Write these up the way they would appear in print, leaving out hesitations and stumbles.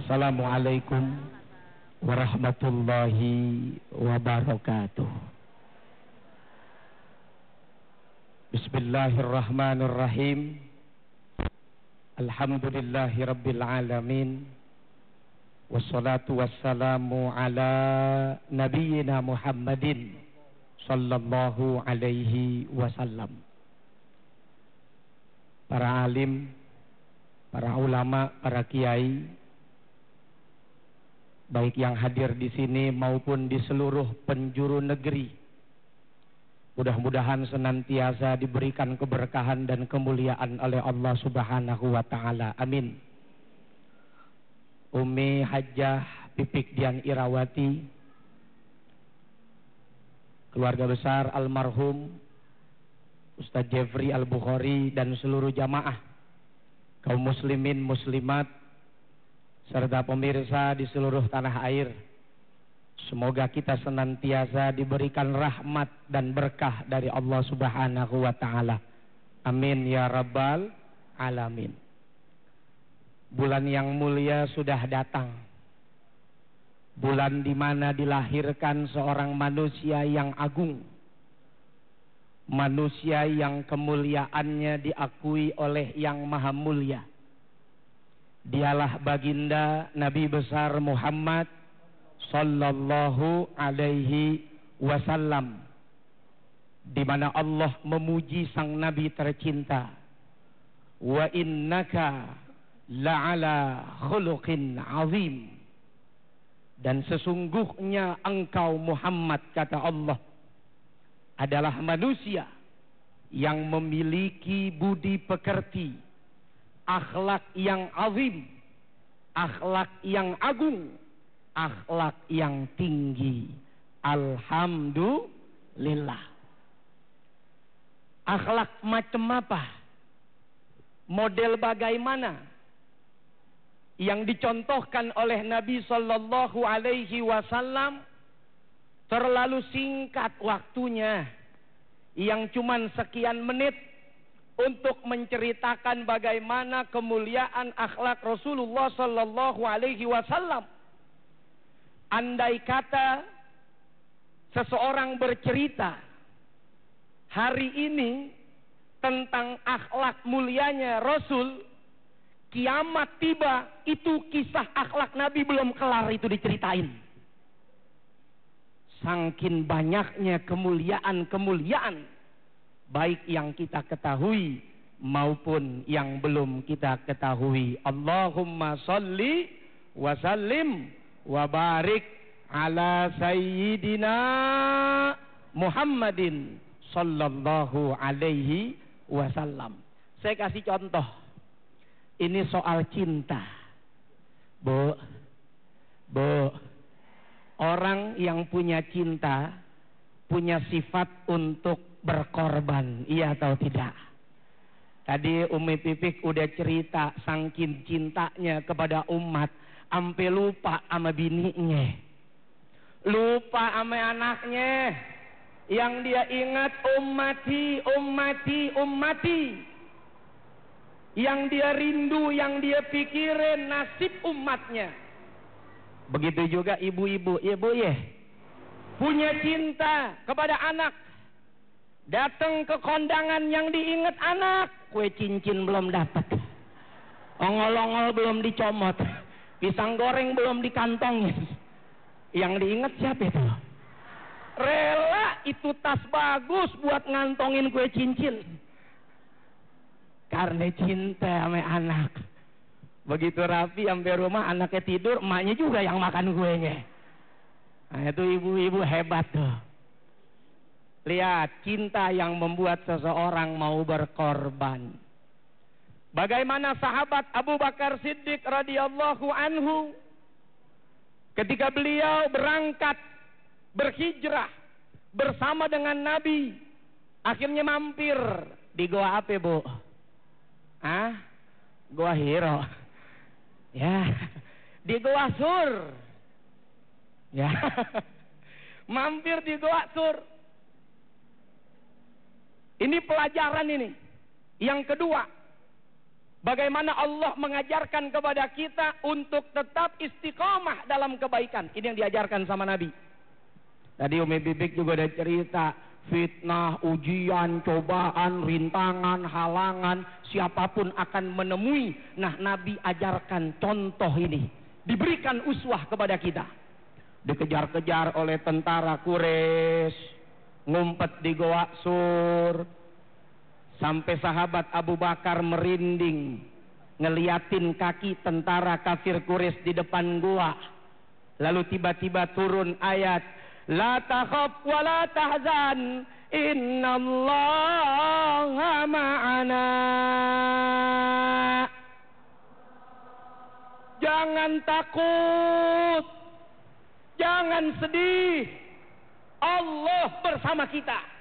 Assalamualaikum warahmatullahi wabarakatuh. Bismillahirrahmanirrahim. Alhamdulillahi rabbil alamin. Wassalatu wassalamu ala nabiyyina Muhammadin sallallahu alaihi wasallam. Para alim, para ulama, para kiai, baik yang hadir di sini maupun di seluruh penjuru negeri, mudah-mudahan senantiasa diberikan keberkahan dan kemuliaan oleh Allah Subhanahu wa taala. Amin. Umi Hajjah Pipik Dian Irawati, keluarga besar almarhum Ustadz Jeffrey Al-Bukhari dan seluruh jamaah kaum muslimin muslimat serta pemirsa di seluruh tanah air, semoga kita senantiasa diberikan rahmat dan berkah dari Allah Subhanahu wa taala. Amin ya rabbal alamin. Bulan yang mulia sudah datang. Bulan di mana dilahirkan seorang manusia yang agung. Manusia yang kemuliaannya diakui oleh yang maha mulia. Dialah baginda Nabi besar Muhammad sallallahu alaihi wasallam, di mana Allah memuji sang nabi tercinta, wa innaka la'ala khuluqin azim, dan sesungguhnya engkau Muhammad, kata Allah, adalah manusia yang memiliki budi pekerti, akhlak yang azim, akhlak yang agung, akhlak yang tinggi. Alhamdulillah. Akhlak macam apa? Model bagaimana yang dicontohkan oleh Nabi Sallallahu Alaihi Wasallam? Terlalu singkat waktunya, yang cuman sekian menit untuk menceritakan bagaimana kemuliaan akhlak Rasulullah Sallallahu Alaihi Wasallam. Andai kata seseorang bercerita hari ini tentang akhlak mulianya Rasul, kiamat tiba, itu kisah akhlak Nabi belum kelar itu diceritain. Sangkin banyaknya kemuliaan-kemuliaan, baik yang kita ketahui maupun yang belum kita ketahui. Allahumma salli wa sallim wa barik ala sayyidina Muhammadin sallallahu alaihi wasallam. Saya kasih contoh. Ini soal cinta. Bu, orang yang punya cinta punya sifat untuk berkorban, iya atau tidak? Tadi Umi Pipik udah cerita saking cintanya kepada umat, ampe lupa sama bininya, lupa sama anaknya. Yang dia ingat ummati, ummati, ummati. Yang dia rindu, yang dia pikirin nasib umatnya. Begitu juga ibu-ibu, ibu ya, punya cinta kepada anak. Datang ke kondangan yang diingat anak, kue cincin belum dapat, ongol-ongol belum dicomot, pisang goreng belum dikantongin. Yang diingat siapa itu? Rela itu tas bagus buat ngantongin kue cincin, karena cinta sama anak. Begitu rapi sampai rumah, anaknya tidur, emaknya juga yang makan kuenya. Nah, itu ibu-ibu hebat tuh. Lihat cinta yang membuat seseorang mau berkorban. Bagaimana sahabat Abu Bakar Siddiq radhiyallahu anhu ketika beliau berangkat berhijrah bersama dengan Nabi, akhirnya mampir di Goa apa, Bu? Goa Hiro. Ya, di Goa Sur. Ya. Mampir di Goa Sur. Ini pelajaran ini. Yang kedua, Bagaimana Allah mengajarkan kepada kita untuk tetap istiqomah dalam kebaikan. Ini yang diajarkan sama Nabi. Tadi Umi Bibik juga ada cerita. Fitnah, ujian, cobaan, rintangan, halangan. Siapapun akan menemui. Nah, Nabi ajarkan contoh ini. Diberikan uswah kepada kita. Dikejar-kejar oleh tentara Quraisy. Ngumpet di Goa Sur. Sampai sahabat Abu Bakar merinding ngeliatin kaki tentara kafir Quraisy di depan gua. Lalu tiba-tiba turun ayat, la takhaf wa la tahzan innallaha ma'ana. Jangan takut, jangan sedih, Allah bersama kita.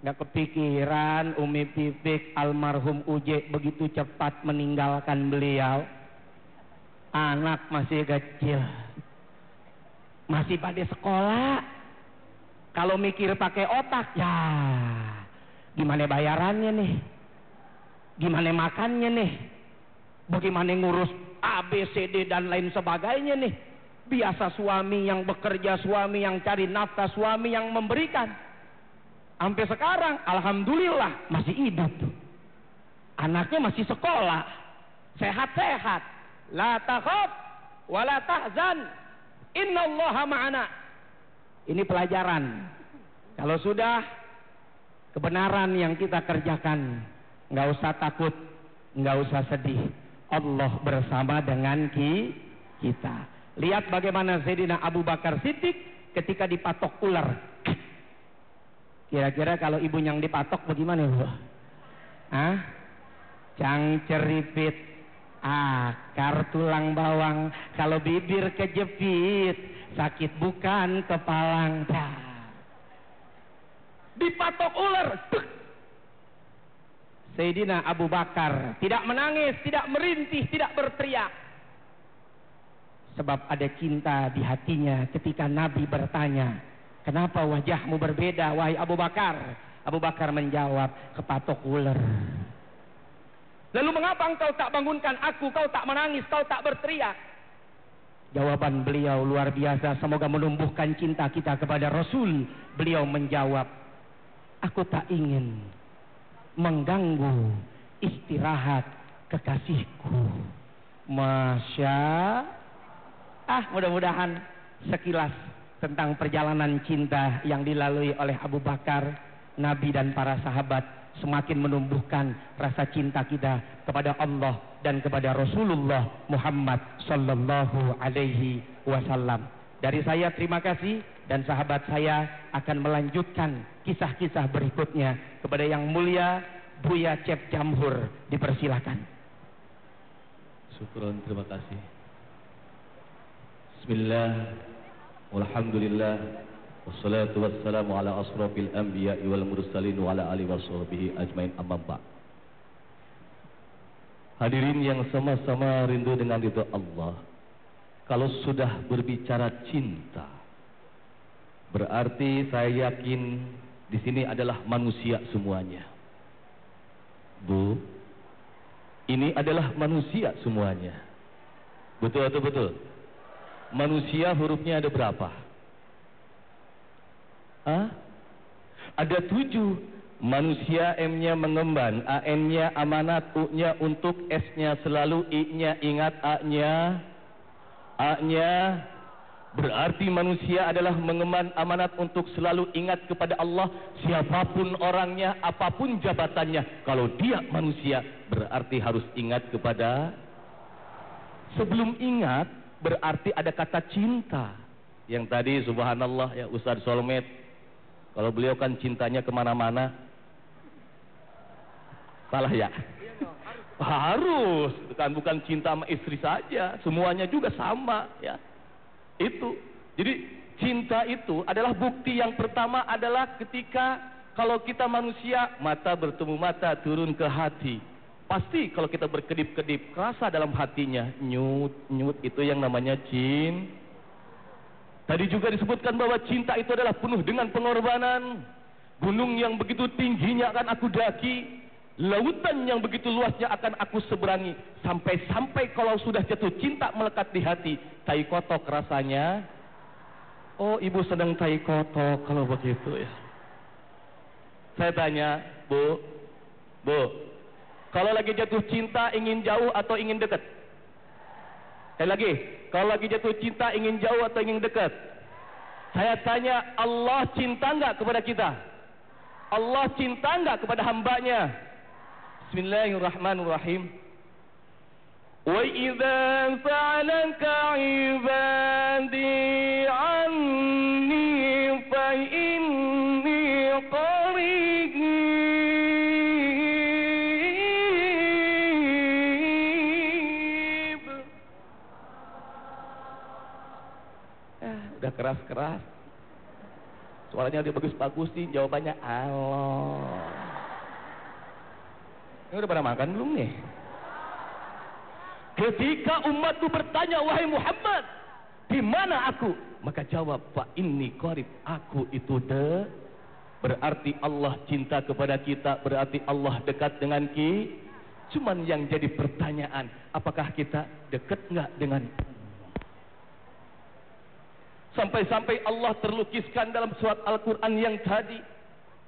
Gak kepikiran Umi Pipik almarhum Uje begitu cepat meninggalkan beliau. Anak masih kecil, masih pada sekolah. Kalau mikir pakai otak, ya gimana bayarannya nih, gimana makannya nih, bagaimana ngurus A, B, C, D dan lain sebagainya nih. Biasa suami yang bekerja, suami yang cari nafkah, suami yang memberikan. Sampai sekarang alhamdulillah masih hidup. Anaknya masih sekolah, sehat-sehat. La takhaf wa la tahzan innallaha ma'ana. Ini pelajaran. Kalau sudah kebenaran yang kita kerjakan, nggak usah takut, nggak usah sedih. Allah bersama dengan kita. Lihat bagaimana Sayyidina Abu Bakar Siddiq ketika dipatok ular. Kira-kira kalau ibu yang dipatok bagaimana, Bu? Hah? Cangceripit, akar tulang bawang. Kalau bibir kejepit, sakit bukan kepalang. Dipatok ular. Sayyidina Abu Bakar tidak menangis, tidak merintih, tidak berteriak. Sebab ada cinta di hatinya ketika Nabi bertanya, kenapa wajahmu berbeda wahai Abu Bakar? Abu Bakar menjawab, kepatok ular. Lalu mengapa engkau tak bangunkan aku, kau tak menangis, kau tak berteriak? Jawaban beliau luar biasa, semoga menumbuhkan cinta kita kepada Rasul. Beliau menjawab, aku tak ingin mengganggu istirahat kekasihku. Mudah-mudahan sekilas tentang perjalanan cinta yang dilalui oleh Abu Bakar, Nabi dan para sahabat semakin menumbuhkan rasa cinta kita kepada Allah dan kepada Rasulullah Muhammad sallallahu alaihi wasallam. Dari saya terima kasih, dan sahabat saya akan melanjutkan kisah-kisah berikutnya kepada yang mulia Buya Cep Jamhur. Dipersilakan. Syukron, terima kasih. Bismillah. Alhamdulillah, wassalatu wassalamu ala asrafil anbiya'i wal mursalin wa ala alihi washabihi ajmain, amma ba'd. Hadirin yang sama-sama rindu dengan ridha Allah. Kalau sudah berbicara cinta, berarti saya yakin di sini adalah manusia semuanya. Bu, ini adalah manusia semuanya. Betul atau betul? Manusia hurufnya ada berapa? Ada 7. Manusia, M-nya mengemban, A-N-nya amanat, U-nya untuk, S-nya selalu, I-nya ingat, A-nya berarti manusia adalah mengemban amanat untuk selalu ingat kepada Allah. Siapapun orangnya, apapun jabatannya, kalau dia manusia berarti harus ingat kepada. Sebelum ingat berarti ada kata cinta. Yang tadi subhanallah ya Ustaz Solmed, kalau beliau kan cintanya kemana-mana. Salah ya? Harus, kan bukan cinta sama istri saja, semuanya juga sama ya. Itu. Jadi cinta itu adalah bukti yang pertama adalah ketika kalau kita manusia, mata bertemu mata turun ke hati. Pasti kalau kita berkedip-kedip, kerasa dalam hatinya, nyut itu yang namanya cinta. Tadi juga disebutkan bahwa cinta itu adalah penuh dengan pengorbanan. Gunung yang begitu tingginya akan aku daki, Lautan yang begitu luasnya akan aku seberangi. Sampai-sampai kalau sudah jatuh cinta melekat di hati, tai kotok rasanya. Oh, ibu sedang tai kotok kalau begitu ya. Saya tanya, Bu, kalau lagi jatuh cinta ingin jauh atau ingin dekat? Sekali lagi, kalau lagi jatuh cinta ingin jauh atau ingin dekat? Saya tanya, Allah cinta enggak kepada kita? Allah cinta enggak kepada hambanya? Bismillahirrahmanirrahim. Wa idza sa'alaka 'ibadi 'anni fa inni qarib. Udah keras-keras. Suaranya udah bagus-bagus sih, jawabannya Allah. Ini udah pada makan belum nih? Ketika umatku bertanya, wahai Muhammad, di mana aku? Maka jawab, fa inni qarib, aku itu berarti Allah cinta kepada kita, berarti Allah dekat dengan kita. Cuman yang jadi pertanyaan, apakah kita dekat enggak dengan sampai-sampai Allah terlukiskan dalam surat Al-Quran yang tadi.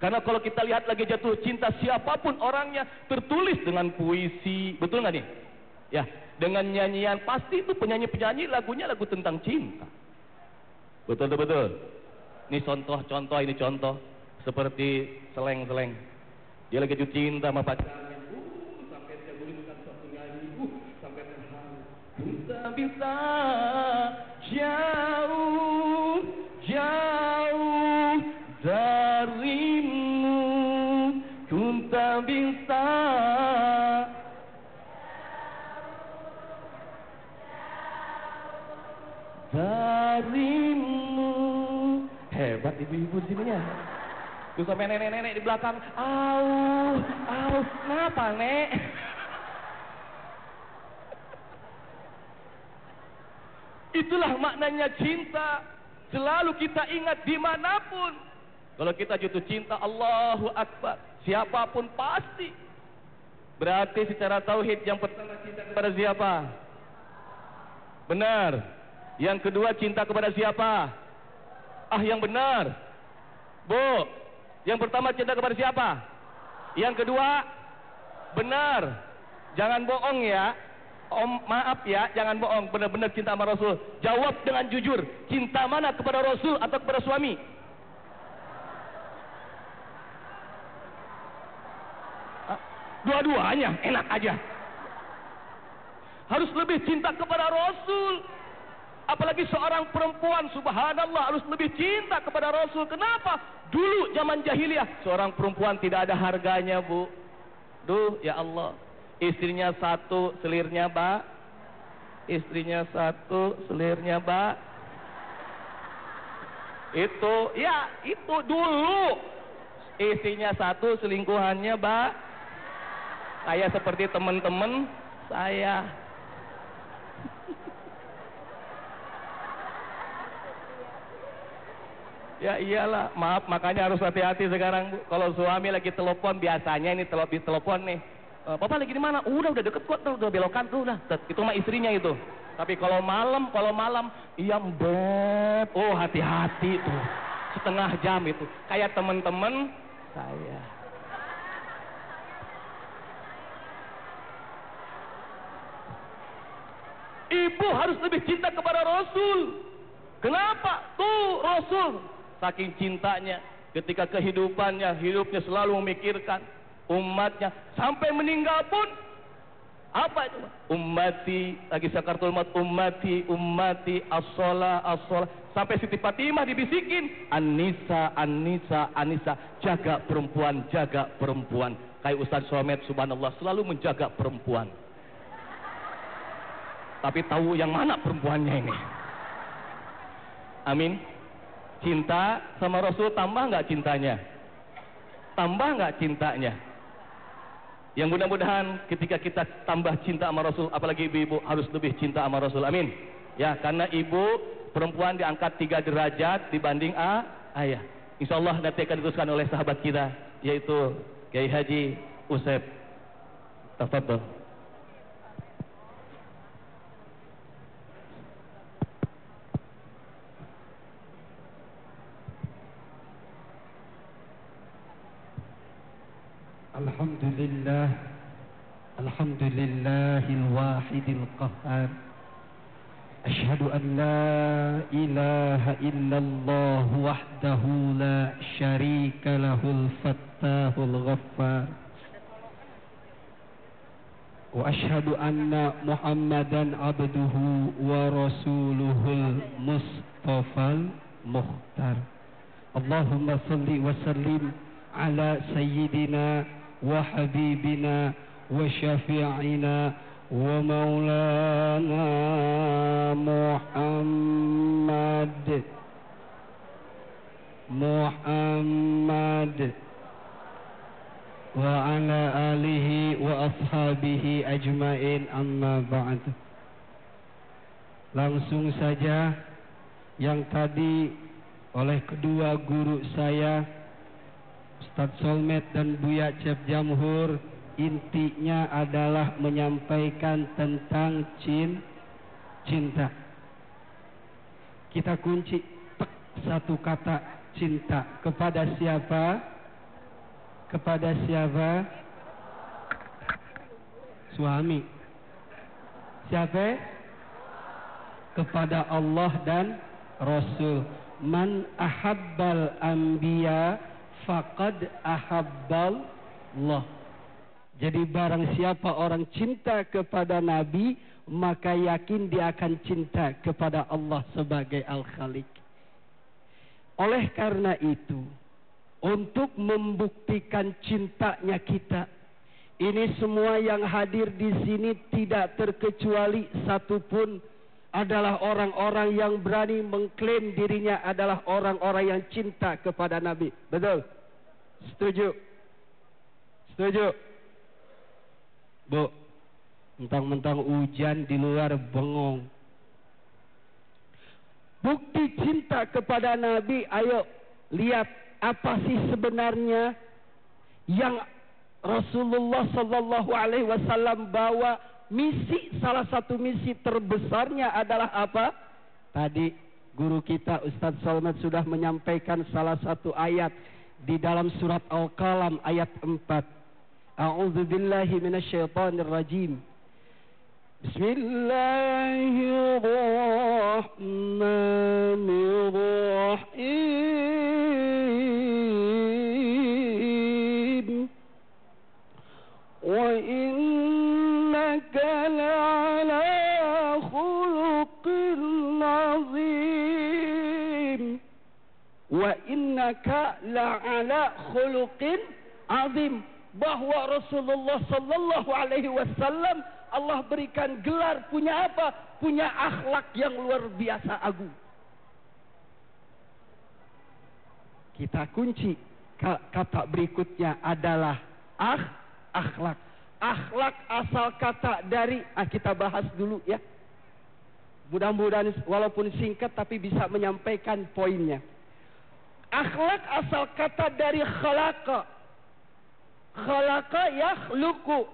Karena kalau kita lihat lagi jatuh cinta, siapapun orangnya, tertulis dengan puisi, betul nggak nih? Ya, dengan nyanyian, pasti itu penyanyi-penyanyi lagunya lagu tentang cinta. Betul. Ini contoh, ini contoh seperti seleng-seleng. Dia lagi jatuh cinta sama pacarnya, sampai dia bukan satu nyanyi, sampai terharu. Kita bisa jauh darimu, ku tak bisa darimu. Hebat ibu-ibu di sininya. Terus sampai nenek-nenek di belakang, au, kenapa nek? Itulah maknanya cinta. Selalu kita ingat dimanapun. Kalau kita jatuh cinta, Allahu Akbar, siapapun pasti. Berarti secara tauhid yang pertama cinta kepada siapa? Benar. Yang kedua cinta kepada siapa? Yang benar. Bu, yang pertama cinta kepada siapa? Yang kedua benar. Jangan bohong ya. Om, maaf ya, jangan bohong. Benar-benar cinta sama Rasul. Jawab dengan jujur. Cinta mana, kepada Rasul atau kepada suami? Dua-duanya enak aja. Harus lebih cinta kepada Rasul. Apalagi seorang perempuan, subhanallah, harus lebih cinta kepada Rasul. Kenapa? Dulu zaman jahiliyah, seorang perempuan tidak ada harganya, Bu. Duh, ya Allah. Istrinya satu, selirnya bak. Istrinya satu, selirnya bak. Itu dulu. Istrinya satu, selingkuhannya bak. Saya seperti teman-teman saya. Ya iyalah, maaf, makanya harus hati-hati sekarang, Bu. Kalau suami lagi telepon, biasanya ini telepon nih. Papa lagi di mana? Udah deket kok, udah belokan tuh, udah. Itu mah istrinya itu. Tapi kalau malam, iya Beb. Oh, hati-hati tuh. Setengah jam itu. Kayak teman-teman saya. Ibu harus lebih cinta kepada Rasul. Kenapa? Tuh Rasul, saking cintanya, ketika hidupnya selalu memikirkan umatnya, sampai meninggal pun apa itu? Ummati, lagi sakaratul maut, ummati as-shalah. Sampai Siti Fatimah dibisikin, An-Nisa, jaga perempuan. Kayak Ustaz Somed, subhanallah, selalu menjaga perempuan. Tapi tahu yang mana perempuannya ini. Amin. Cinta sama Rasul tambah nggak cintanya? Tambah nggak cintanya? Yang mudah-mudahan ketika kita tambah cinta sama Rasul, apalagi ibu-ibu harus lebih cinta sama Rasul. Amin. Ya, karena ibu perempuan diangkat 3 derajat dibanding ayah. Insya Allah nanti akan diteruskan oleh sahabat kita, yaitu Kiai Haji Usep. Tafadhol. Alhamdulillah, alhamdulillahil wahidil qahhar. Ashhadu an la ilaha illallah wahdahu la syarika lahul fattahul ghaffar. Wa ashhadu anna Muhammadan abduhu wa rasuluhul mustafal mukhtar. Allahumma salli wa sallim ala sayyidina wa habibina wa syafi'ina wa maulana Muhammad wa ala alihi wa ashabihi ajmain, amma ba'd. Langsung saja yang tadi oleh kedua guru saya, Ustadz Solmed dan Buya Cep Jamhur, intinya adalah menyampaikan tentang cinta. Kita kunci satu kata, cinta. Kepada siapa? Kepada siapa? Suami. Siapa? Kepada Allah dan Rasul. Man ahabbal anbiya faqad ahabballah. Jadi barang siapa orang cinta kepada Nabi, maka yakin dia akan cinta kepada Allah sebagai Al-Khaliq. Oleh karena itu, untuk membuktikan cintanya kita, ini semua yang hadir di sini tidak terkecuali satupun adalah orang-orang yang berani mengklaim dirinya adalah orang-orang yang cinta kepada Nabi. Betul? Setuju? Setuju? Bu, mentang-mentang hujan di luar bengong. Bukti cinta kepada Nabi, ayo lihat apa sih sebenarnya yang Rasulullah Sallallahu Alaihi Wasallam bawa. Misi, salah satu misi terbesarnya adalah apa? Tadi guru kita Ustadz Solmed sudah menyampaikan salah satu ayat di dalam surat Al-Qalam ayat 4. A'udzubillahi minasyaitonirrajim. Bismillahirrahmanirrahim. Wa innaka la'ala khuluqin azim. Wa innaka la'ala khuluqin azim. Bahwa Rasulullah Sallallahu Alaihi Wasallam Allah berikan gelar punya apa? Punya akhlak yang luar biasa agung. Kita kunci kata berikutnya adalah akhlak. Akhlak asal kata dari kita bahas dulu ya. Mudah-mudahan walaupun singkat tapi bisa menyampaikan poinnya. Akhlak asal kata dari khalaqa. Khalaqa yakhluqu.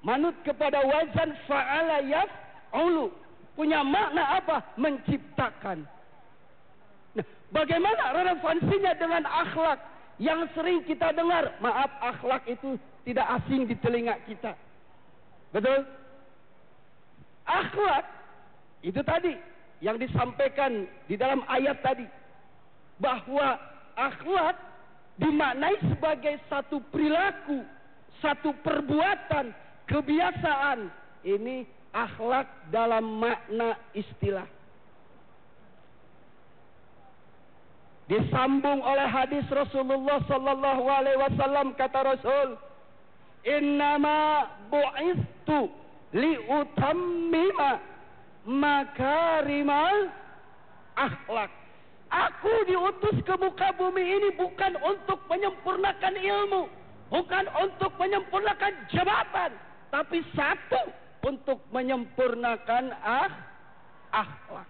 Manut kepada wazan fa'ala yaf'ulu. Punya makna apa? Menciptakan. Nah, bagaimana relevansinya dengan akhlak yang sering kita dengar? Maaf, akhlak itu tidak asing di telinga kita. Betul? Akhlak itu tadi yang disampaikan di dalam ayat tadi, bahwa akhlak dimaknai sebagai satu perilaku, satu perbuatan, kebiasaan. Ini akhlak dalam makna istilah. Disambung oleh hadis Rasulullah Sallallahu Alaihi Wasallam, kata Rasul, innama bu'istu liutammima makarimal akhlak. Aku diutus ke muka bumi ini bukan untuk menyempurnakan ilmu, bukan untuk menyempurnakan jabatan, tapi satu, untuk menyempurnakan akhlak.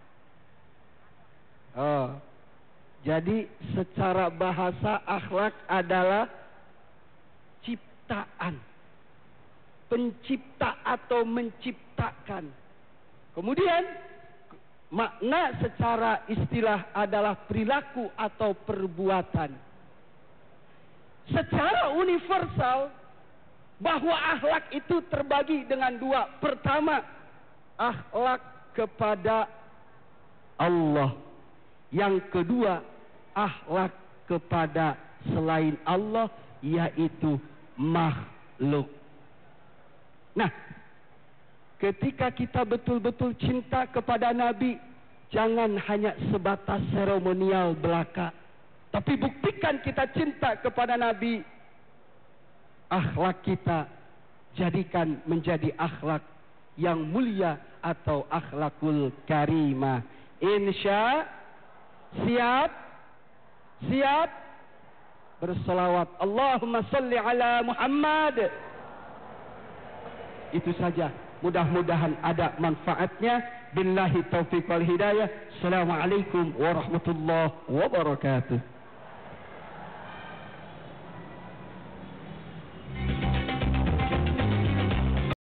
Jadi secara bahasa akhlak adalah ciptaan. Pencipta atau menciptakan. Kemudian makna secara istilah adalah perilaku atau perbuatan. Secara universal bahwa akhlak itu terbagi dengan dua. Pertama, akhlak kepada Allah. Yang kedua, akhlak kepada selain Allah, yaitu makhluk. Nah, ketika kita betul-betul cinta kepada Nabi, jangan hanya sebatas seremonial belaka, tapi buktikan kita cinta kepada Nabi. Akhlak kita jadikan menjadi akhlak yang mulia atau akhlakul karimah. Insya siap berselawat. Allahumma salli ala Muhammad. Itu saja. Mudah-mudahan ada manfaatnya. Billahi taufiq wal hidayah. Assalamualaikum warahmatullahi wabarakatuh.